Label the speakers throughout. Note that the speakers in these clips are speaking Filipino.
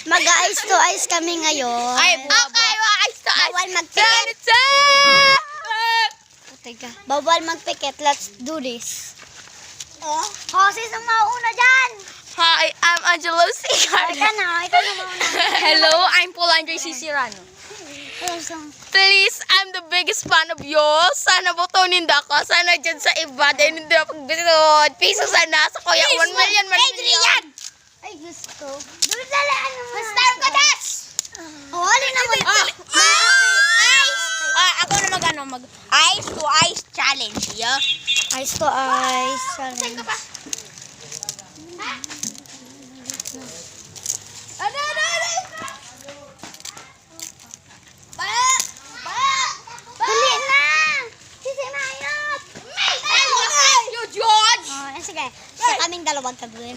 Speaker 1: Mag-ice to ice kami ngayon.
Speaker 2: Okay, ice to ice.
Speaker 1: Bawal magpikit. Teka, bawal magpikit. Let's do this. Oh, sino mauna dyan?
Speaker 2: Hi, I'm Angelo C.
Speaker 1: Ikaw na mauna.
Speaker 2: Hello, I'm Paul Andre C. Cirano. Please, I'm the biggest fan of yours. Sana botonin ako. Sana dyan sa iba. Dahil hindi ako gusto. Piso sana sa kuya. 1 million, 1 million.
Speaker 1: Ay, gusto. Dudalaan naman.
Speaker 2: Star ko, das!
Speaker 1: Oh, alin naman.
Speaker 2: Ako na mag ice to ice challenge, yeah?
Speaker 1: Ice to ice. Challenge. Dali na! Sisi Mayot!
Speaker 2: You George!
Speaker 1: Oh, sige. Sa kaming dalawang kagawin.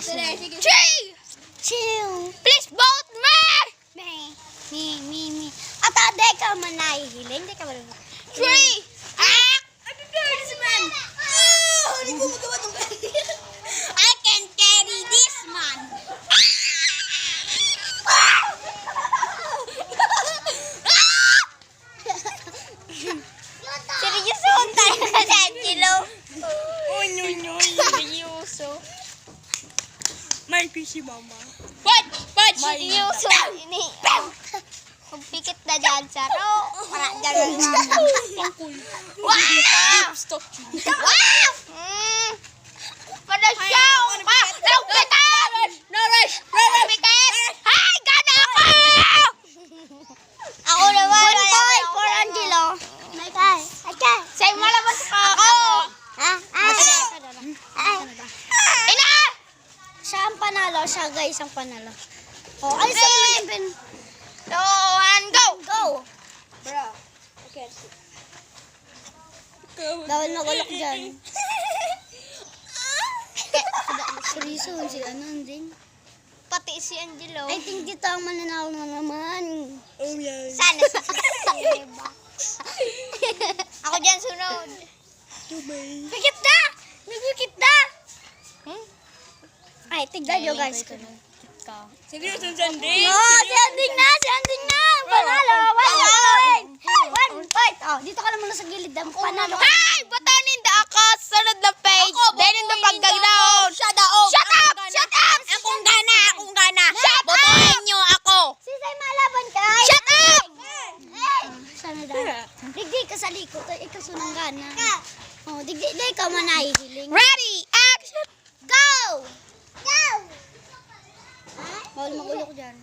Speaker 1: Chill.
Speaker 2: Please vote me!
Speaker 1: Me. At ade ka man nahihiling. Hindi ka man.
Speaker 2: 3! This man! Hindi ko magawa ng I can carry this man!
Speaker 1: Seryoso tayo sa Angelo.
Speaker 2: Seryoso.
Speaker 3: May si mama.
Speaker 2: But,
Speaker 1: Seryoso. Ini. Magpikit na dyan sa ro. Para dyan na.
Speaker 2: wow!
Speaker 3: Stop.
Speaker 2: Wow! Pada siya! No rush! Pikit! Ay! Gana ako!
Speaker 1: Ako naman. 1 point for Angelo. May kay.
Speaker 2: Sa'yo malabas ako! Ina!
Speaker 1: Siya ang panalo. Siya guys ang panalo. Oh, ay sa mga
Speaker 2: 2, 1, go!
Speaker 1: Go!
Speaker 3: Bro. Okay.
Speaker 1: Bawal magulok dyan. Seryoso, si ano din.
Speaker 2: Pati si Angelo.
Speaker 1: I think dito ang mananalo na naman.
Speaker 3: Oh yeah.
Speaker 2: Sana sa ako dyan sunod.
Speaker 3: Tubay.
Speaker 1: Pikit na! Nagpikit na! Ay, tignan nyo guys.
Speaker 3: Seryoso dyan din.
Speaker 1: Oh, si Anding na! Panalo! 1 point! Oh, dito ka na muna sa gilid. Panalo ka.
Speaker 2: Ay! Batanin da ako! Sunod na page! Then in the pagkagdaon! Shut up! Akong gana! Botohin nyo ako!
Speaker 1: Sisay malaban ka!
Speaker 2: Shut up!
Speaker 1: Sana dahil. Digdi ka sa likod. Ikaw sunang gana. Oh, digdi ka man nahihiling.
Speaker 2: Ready! Action!
Speaker 1: Go! Bawal magulok dyan.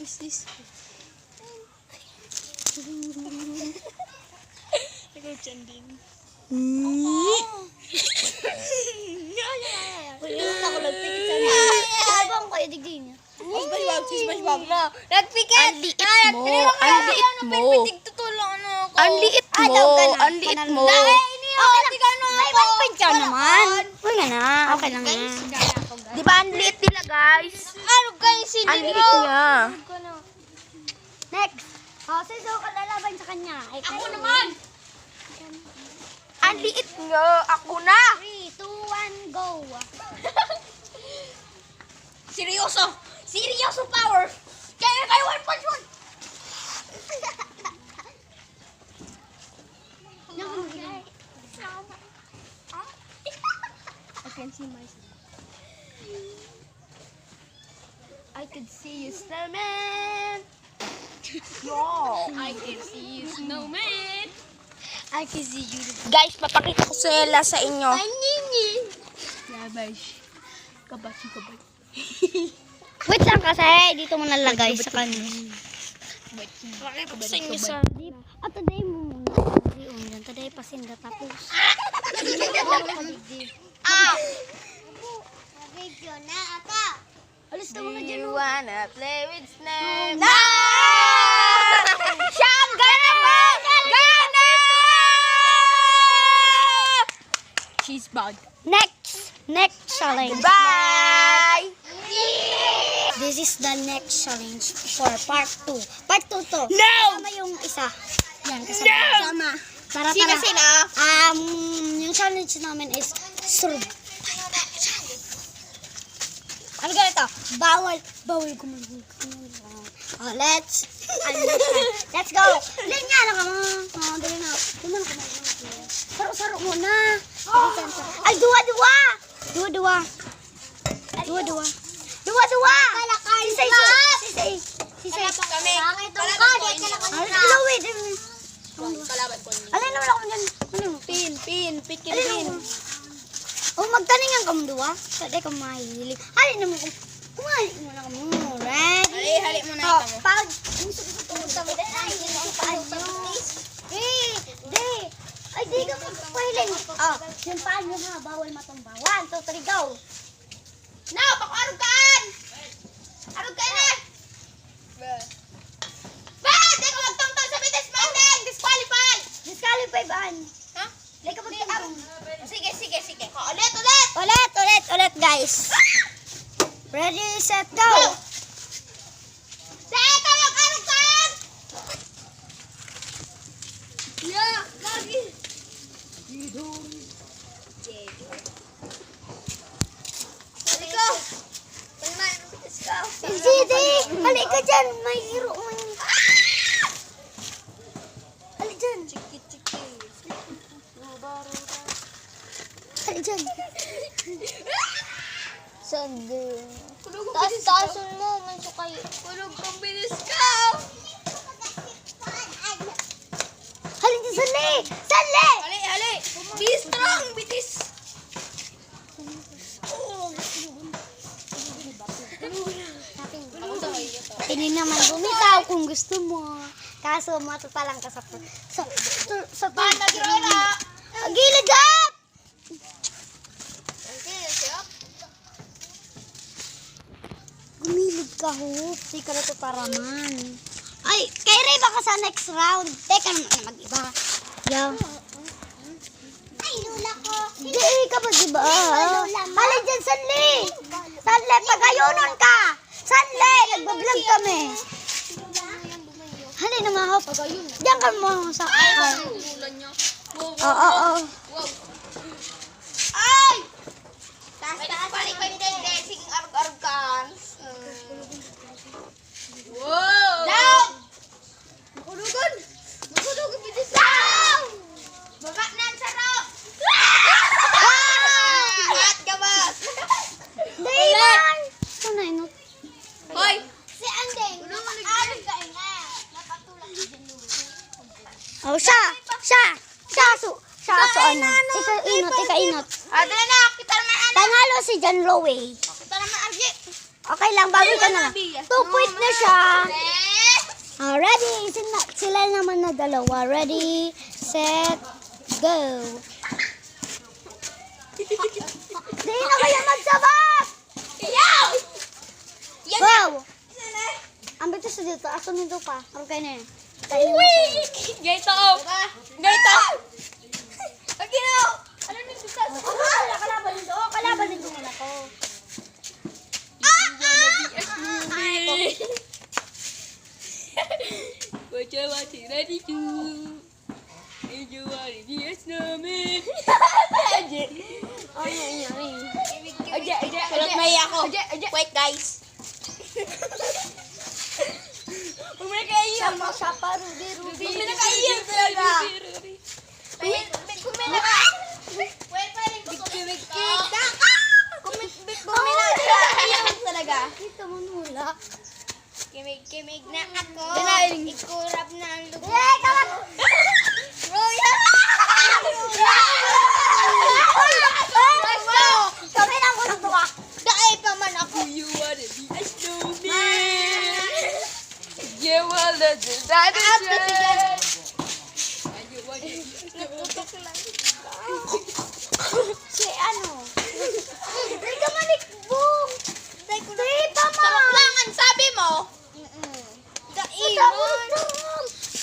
Speaker 3: Is this? Ikaw dyan din.
Speaker 1: Ulit ako nagpikit sa niya. Habang kayo digdi niya.
Speaker 3: SpongeBob.
Speaker 2: Nagpikit! Ang liit mo!
Speaker 1: May 1 point ka naman. Uy nga na. Okay lang na.
Speaker 2: Di ba ang liit nila guys?
Speaker 1: Ano guys?
Speaker 2: Ang liit niya.
Speaker 1: Next. Oh, sino ka lalaban sa kanya?
Speaker 2: Ako naman! Ang liit niya! Ako na!
Speaker 1: 3, 2, 1, go!
Speaker 2: Seryoso power! Kaya kayo 1 punch 1!
Speaker 3: I can see myself.
Speaker 2: I could see you, snowman! Yo! I can see you, snowman!
Speaker 1: I can see you.
Speaker 2: Guys, papakita ko sa inyo.
Speaker 3: Labash. Kabashi.
Speaker 1: Wait lang kasi. Dito mo nalagay sa kanya.
Speaker 2: Pakita ko sa inyo sa...
Speaker 1: At today mo muna. Today pasinda tapos. Video na ata. Alis na muna dyan.
Speaker 2: You wanna play with snow? No! Siyang gana po! Gana!
Speaker 3: She's bad.
Speaker 1: Next challenge.
Speaker 2: Bye!
Speaker 1: This is the next challenge for part 2. Part 2 to.
Speaker 3: No!
Speaker 1: Kasama yung isa. Yan, kasama. Tara.
Speaker 2: Sino?
Speaker 1: Yung challenge namin is survival Ano ganito? Bawal gumulong. Let's go. Dali nga na ka mo. Dali na. Dali na ka mo. Saro-saro muna. Ay, dua-dua. Sisay.
Speaker 2: Kami.
Speaker 1: Ilawid.
Speaker 2: Kalaban ko.
Speaker 1: Alin naman ako dyan.
Speaker 3: Pikin
Speaker 1: Alin mo? Oh, magtaningan ka mo dua. Sabi ka mahilig. Halin naman ko. Kumali mo na ka mo. Ready?
Speaker 2: Hali mo na
Speaker 1: Oh,
Speaker 2: ito mo.
Speaker 1: pag gusto ko pumunta mo din, ay, hindi ko pa Ay, di ka magpahiling. Oh, yung paan nyo ha, bawal matumba. 1, 2, 3, go.
Speaker 2: Now, pakarog kaan! Arog kaan eh! Bakit? Di ko magtungtong sa bitis mountain! Disqualified!
Speaker 1: Disqualify ba?
Speaker 2: Ha?
Speaker 1: Di ka magtutong.
Speaker 2: Sige. Ulit!
Speaker 1: Ulit, guys. Ready, set, go.
Speaker 2: Sa ito, makarog kaan!
Speaker 3: Yeah, lagi.
Speaker 2: Liko! Pagmain ng bitis ka.
Speaker 1: Sige, halik ka dyan. May hero man. Halik dyan. Halik dyan. Sande. Taas-taasun mo. Mansukay.
Speaker 2: Kulog kang bilis ka!
Speaker 1: Halik dyan, sali. Sali!
Speaker 2: Hali! Be strong, bitis!
Speaker 1: Ini naman bumitaw kung gusto mo. Kaso matupalang ka sa
Speaker 2: Nagrora!
Speaker 1: Gilid up! Gumilid ka, Hope. Di ka na tutaraman. Ay, kay Ray baka sa next round. Teka naman mag-iba. Yaw. Ay, lula ko. Hindi ka mag-iba. Halay dyan, Sanli. Sanli, pagayunon ka. Sanli, nagbablog kami. Halay naman, Hope. Diyan ka mo sa car. Oo.
Speaker 2: Ay! Taas, balik pa din. Sige, arog-arog kan. Wow! Down! Makulugan, bitis. Down! Baba na ang sarap! At gabas!
Speaker 1: Dayman! Ito na, inot.
Speaker 2: Hoy!
Speaker 1: Si Andeng, arog ka nga. Napatulak si Jan Louie. Oh, siya, ano? Ika inot.
Speaker 2: Ate na, kita naman anak.
Speaker 1: Panalo si Jan Louie.
Speaker 2: Kita naman Arji.
Speaker 1: Okay lang, bago ka na. 2 point na siya. Ready? Sila naman na dalawa. Ready, set, go. Di na kayo magsabak!
Speaker 2: Yaw!
Speaker 1: Wow! Ang bitis sa dito. Aso nito pa. Ano kayo na yun?
Speaker 3: Gaito.
Speaker 2: Okay na! Ano nito sa
Speaker 1: Kalaban nito. Kalaban nito muna ko.
Speaker 3: What you ready to? And you want to be a snowman?
Speaker 2: Kulot may ako. Wait guys.
Speaker 3: Huwag mo na kaiyak.
Speaker 1: Sama-sapa, Rudy.
Speaker 2: Kung may nakaiyak talaga. Kung may naka... Wait, pwede ko kumikik talaga.
Speaker 1: Dito mo nula.
Speaker 2: Kimig na ako.
Speaker 3: Dalain.
Speaker 2: Ikurap na ang lugar.
Speaker 1: Eh, kawan!
Speaker 2: Royal!
Speaker 1: Kami lang unang tuwa.
Speaker 2: Daay pa man ako.
Speaker 3: Do you want to be a snowman? You want to do that? And you want to be a snowman?
Speaker 1: Si ano? Hindi ka malikbong. Di pa ma.
Speaker 2: Kaplangan, sabi mo? Daimon.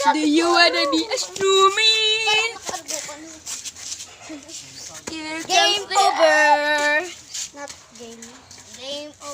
Speaker 3: Do you want to be a snowman? Here
Speaker 1: Game
Speaker 3: comes the
Speaker 1: over. Not game.
Speaker 2: Game over.